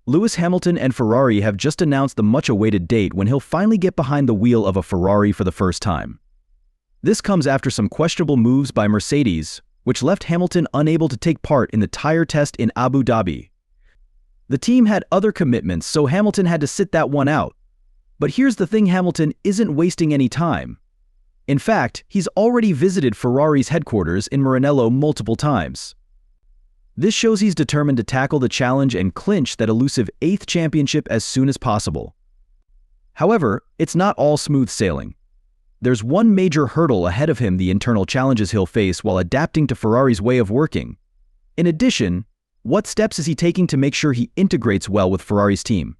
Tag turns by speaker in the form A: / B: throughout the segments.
A: Lewis Hamilton and Ferrari have just announced the much-awaited date when he'll finally get behind the wheel of a Ferrari for the first time. This comes after some questionable moves by Mercedes, which left Hamilton unable to take part in the tire test in Abu Dhabi. The team had other commitments, so Hamilton had to sit that one out. But here's the thing: Hamilton isn't wasting any time. In fact, he's already visited Ferrari's headquarters in Maranello multiple times. This shows he's determined to tackle the challenge and clinch that elusive 8th championship as soon as possible. However, it's not all smooth sailing. There's one major hurdle ahead of him: the internal challenges he'll face while adapting to Ferrari's way of working. In addition, what steps is he taking to make sure he integrates well with Ferrari's team?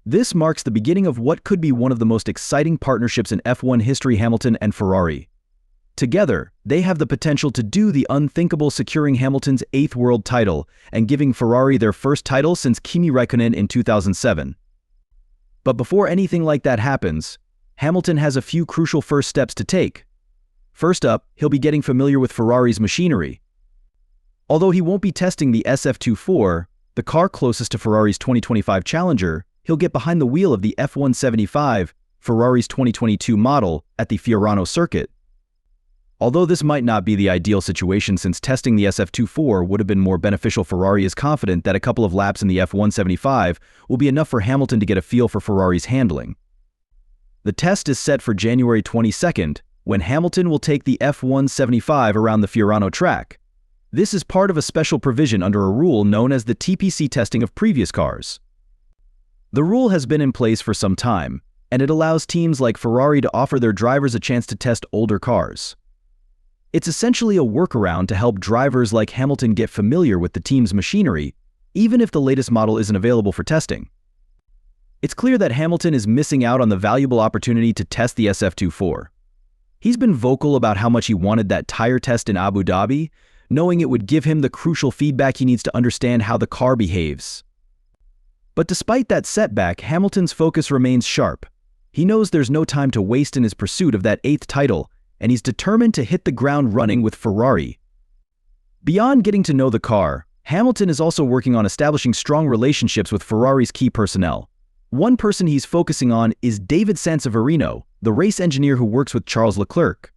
A: This marks the beginning of what could be one of the most exciting partnerships in F1 history: Hamilton and Ferrari. Together, they have the potential to do the unthinkable, securing Hamilton's 8th world title and giving Ferrari their first title since Kimi Räikkönen in 2007. But before anything like that happens, Hamilton has a few crucial first steps to take. First up, he'll be getting familiar with Ferrari's machinery. Although he won't be testing the SF24, the car closest to Ferrari's 2025 Challenger, he'll get behind the wheel of the F175, Ferrari's 2022 model, at the Fiorano circuit. Although this might not be the ideal situation, since testing the SF24 would have been more beneficial, Ferrari is confident that a couple of laps in the F175 will be enough for Hamilton to get a feel for Ferrari's handling. The test is set for January 22nd, when Hamilton will take the F175 around the Fiorano track. This is part of a special provision under a rule known as the TPC testing of previous cars. The rule has been in place for some time, and it allows teams like Ferrari to offer their drivers a chance to test older cars. It's essentially a workaround to help drivers like Hamilton get familiar with the team's machinery, even if the latest model isn't available for testing. It's clear that Hamilton is missing out on the valuable opportunity to test the SF24. He's been vocal about how much he wanted that tire test in Abu Dhabi, knowing it would give him the crucial feedback he needs to understand how the car behaves. But despite that setback, Hamilton's focus remains sharp. He knows there's no time to waste in his pursuit of that 8th title, and he's determined to hit the ground running with Ferrari. Beyond getting to know the car, Hamilton is also working on establishing strong relationships with Ferrari's key personnel. One person he's focusing on is David Sanseverino, the race engineer who works with Charles Leclerc.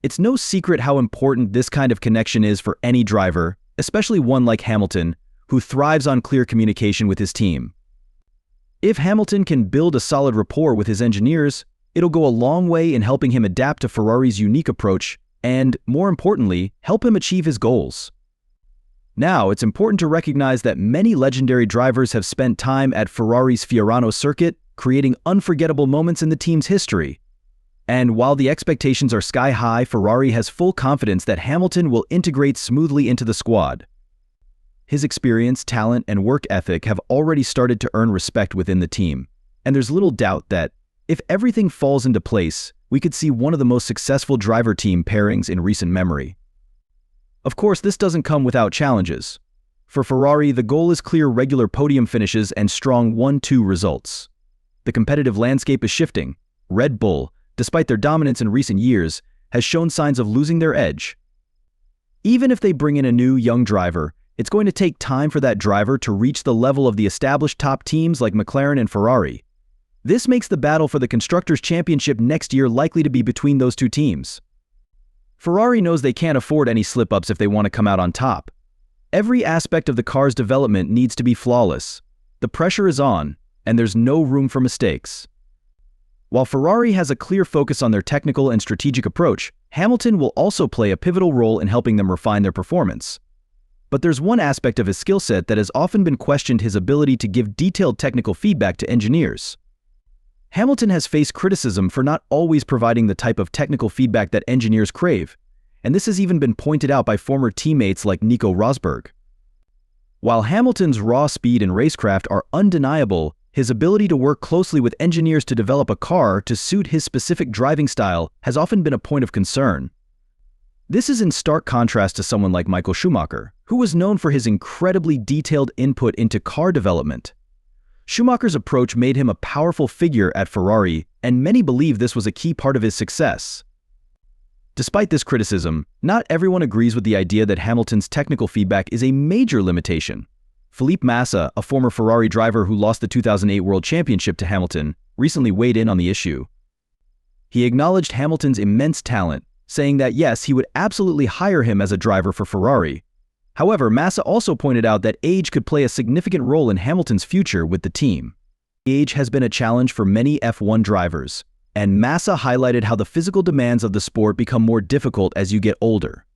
A: It's no secret how important this kind of connection is for any driver, especially one like Hamilton, who thrives on clear communication with his team. If Hamilton can build a solid rapport with his engineers, it'll go a long way in helping him adapt to Ferrari's unique approach and, more importantly, help him achieve his goals. Now, it's important to recognize that many legendary drivers have spent time at Ferrari's Fiorano circuit, creating unforgettable moments in the team's history. And while the expectations are sky high, Ferrari has full confidence that Hamilton will integrate smoothly into the squad. His experience, talent, and work ethic have already started to earn respect within the team, and there's little doubt that, if everything falls into place, we could see one of the most successful driver-team pairings in recent memory. Of course, this doesn't come without challenges. For Ferrari, the goal is clear: regular podium finishes and strong 1-2 results. The competitive landscape is shifting. Red Bull, despite their dominance in recent years, has shown signs of losing their edge. Even if they bring in a new, young driver, it's going to take time for that driver to reach the level of the established top teams like McLaren and Ferrari. This makes the battle for the Constructors' Championship next year likely to be between those two teams. Ferrari knows they can't afford any slip-ups if they want to come out on top. Every aspect of the car's development needs to be flawless. The pressure is on, and there's no room for mistakes. While Ferrari has a clear focus on their technical and strategic approach, Hamilton will also play a pivotal role in helping them refine their performance. But there's one aspect of his skill set that has often been questioned: his ability to give detailed technical feedback to engineers. Hamilton has faced criticism for not always providing the type of technical feedback that engineers crave, and this has even been pointed out by former teammates like Nico Rosberg. While Hamilton's raw speed and racecraft are undeniable, his ability to work closely with engineers to develop a car to suit his specific driving style has often been a point of concern. This is in stark contrast to someone like Michael Schumacher, who was known for his incredibly detailed input into car development. Schumacher's approach made him a powerful figure at Ferrari, and many believe this was a key part of his success. Despite this criticism, not everyone agrees with the idea that Hamilton's technical feedback is a major limitation. Felipe Massa, a former Ferrari driver who lost the 2008 World Championship to Hamilton, recently weighed in on the issue. He acknowledged Hamilton's immense talent, saying that yes, he would absolutely hire him as a driver for Ferrari. However, Massa also pointed out that age could play a significant role in Hamilton's future with the team. Age has been a challenge for many F1 drivers, and Massa highlighted how the physical demands of the sport become more difficult as you get older.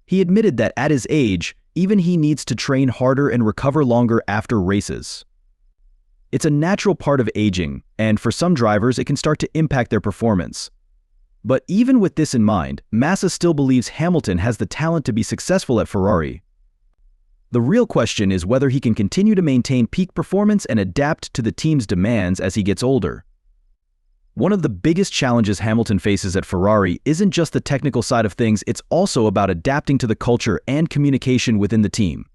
A: He admitted that at his age, even he needs to train harder and recover longer after races. It's a natural part of aging, and for some drivers it can start to impact their performance. But even with this in mind, Massa still believes Hamilton has the talent to be successful at Ferrari. The real question is whether he can continue to maintain peak performance and adapt to the team's demands as he gets older. One of the biggest challenges Hamilton faces at Ferrari isn't just the technical side of things, it's also about adapting to the culture and communication within the team.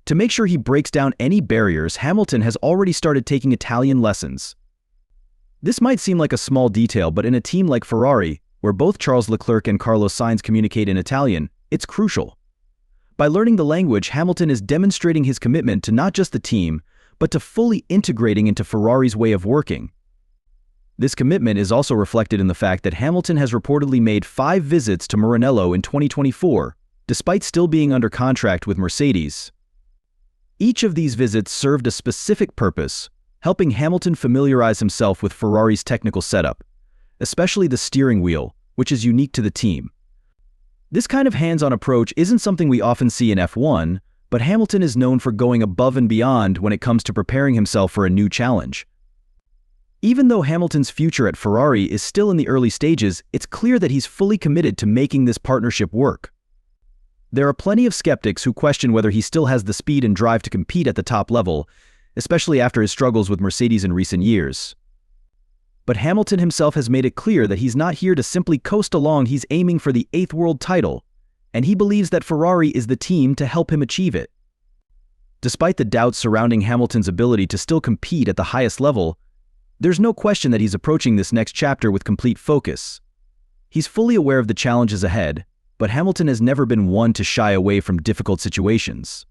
A: To make sure he breaks down any barriers, Hamilton has already started taking Italian lessons. This might seem like a small detail, but in a team like Ferrari, where both Charles Leclerc and Carlos Sainz communicate in Italian, it's crucial. By learning the language, Hamilton is demonstrating his commitment to not just the team, but to fully integrating into Ferrari's way of working. This commitment is also reflected in the fact that Hamilton has reportedly made 5 visits to Maranello in 2024, despite still being under contract with Mercedes. Each of these visits served a specific purpose, helping Hamilton familiarize himself with Ferrari's technical setup, especially the steering wheel, which is unique to the team. This kind of hands-on approach isn't something we often see in F1, but Hamilton is known for going above and beyond when it comes to preparing himself for a new challenge. Even though Hamilton's future at Ferrari is still in the early stages, it's clear that he's fully committed to making this partnership work. There are plenty of skeptics who question whether he still has the speed and drive to compete at the top level, especially after his struggles with Mercedes in recent years. But Hamilton himself has made it clear that he's not here to simply coast along, he's aiming for the 8th world title, and he believes that Ferrari is the team to help him achieve it. Despite the doubts surrounding Hamilton's ability to still compete at the highest level, there's no question that he's approaching this next chapter with complete focus. He's fully aware of the challenges ahead, but Hamilton has never been one to shy away from difficult situations.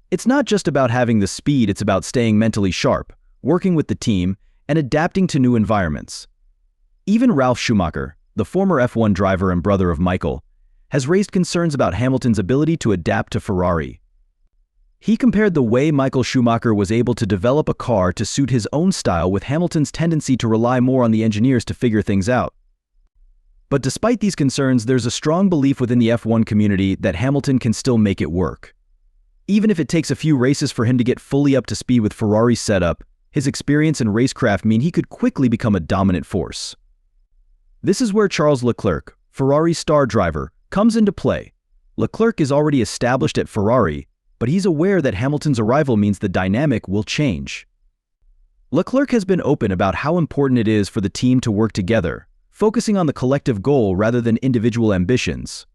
A: It's not just about having the speed, it's about staying mentally sharp, working with the team, and adapting to new environments. Even Ralf Schumacher, the former F1 driver and brother of Michael, has raised concerns about Hamilton's ability to adapt to Ferrari. He compared the way Michael Schumacher was able to develop a car to suit his own style with Hamilton's tendency to rely more on the engineers to figure things out. But despite these concerns, there's a strong belief within the F1 community that Hamilton can still make it work. Even if it takes a few races for him to get fully up to speed with Ferrari's setup, his experience and racecraft mean he could quickly become a dominant force. This is where Charles Leclerc, Ferrari's star driver, comes into play. Leclerc is already established at Ferrari, but he's aware that Hamilton's arrival means the dynamic will change. Leclerc has been open about how important it is for the team to work together, focusing on the collective goal rather than individual ambitions.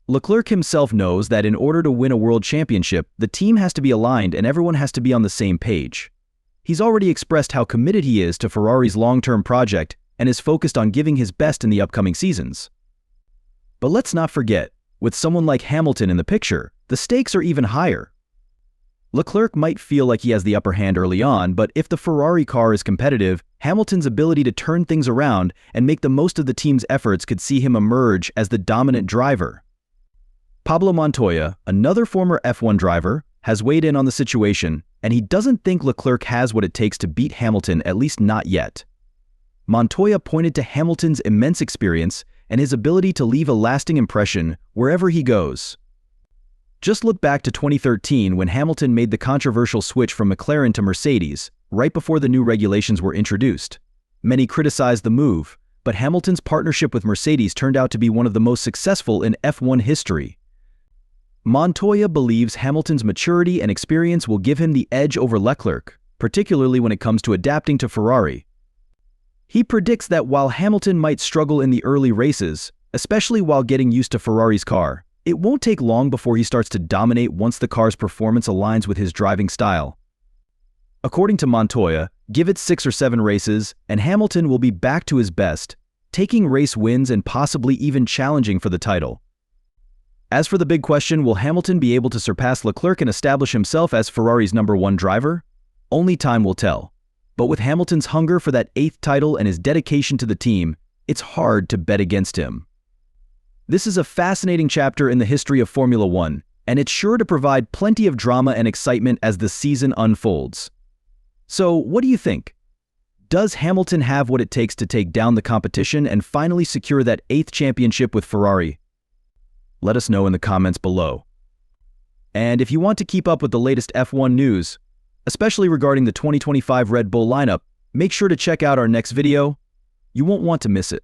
A: Leclerc himself knows that in order to win a world championship, the team has to be aligned and everyone has to be on the same page. He's already expressed how committed he is to Ferrari's long-term project and is focused on giving his best in the upcoming seasons. But let's not forget, with someone like Hamilton in the picture, the stakes are even higher. Leclerc might feel like he has the upper hand early on, but if the Ferrari car is competitive, Hamilton's ability to turn things around and make the most of the team's efforts could see him emerge as the dominant driver. Pablo Montoya, another former F1 driver, has weighed in on the situation, and he doesn't think Leclerc has what it takes to beat Hamilton, at least not yet. Montoya pointed to Hamilton's immense experience and his ability to leave a lasting impression wherever he goes. Just look back to 2013 when Hamilton made the controversial switch from McLaren to Mercedes, right before the new regulations were introduced. Many criticized the move, but Hamilton's partnership with Mercedes turned out to be one of the most successful in F1 history. Montoya believes Hamilton's maturity and experience will give him the edge over Leclerc, particularly when it comes to adapting to Ferrari. He predicts that while Hamilton might struggle in the early races, especially while getting used to Ferrari's car, it won't take long before he starts to dominate once the car's performance aligns with his driving style. According to Montoya, give it 6 or 7 races, and Hamilton will be back to his best, taking race wins and possibly even challenging for the title. As for the big question, will Hamilton be able to surpass Leclerc and establish himself as Ferrari's #1 driver? Only time will tell. But with Hamilton's hunger for that 8th title and his dedication to the team, it's hard to bet against him. This is a fascinating chapter in the history of Formula One, and it's sure to provide plenty of drama and excitement as the season unfolds. So, what do you think? Does Hamilton have what it takes to take down the competition and finally secure that 8th championship with Ferrari? Let us know in the comments below. And if you want to keep up with the latest F1 news, especially regarding the 2025 Red Bull lineup, make sure to check out our next video. You won't want to miss it.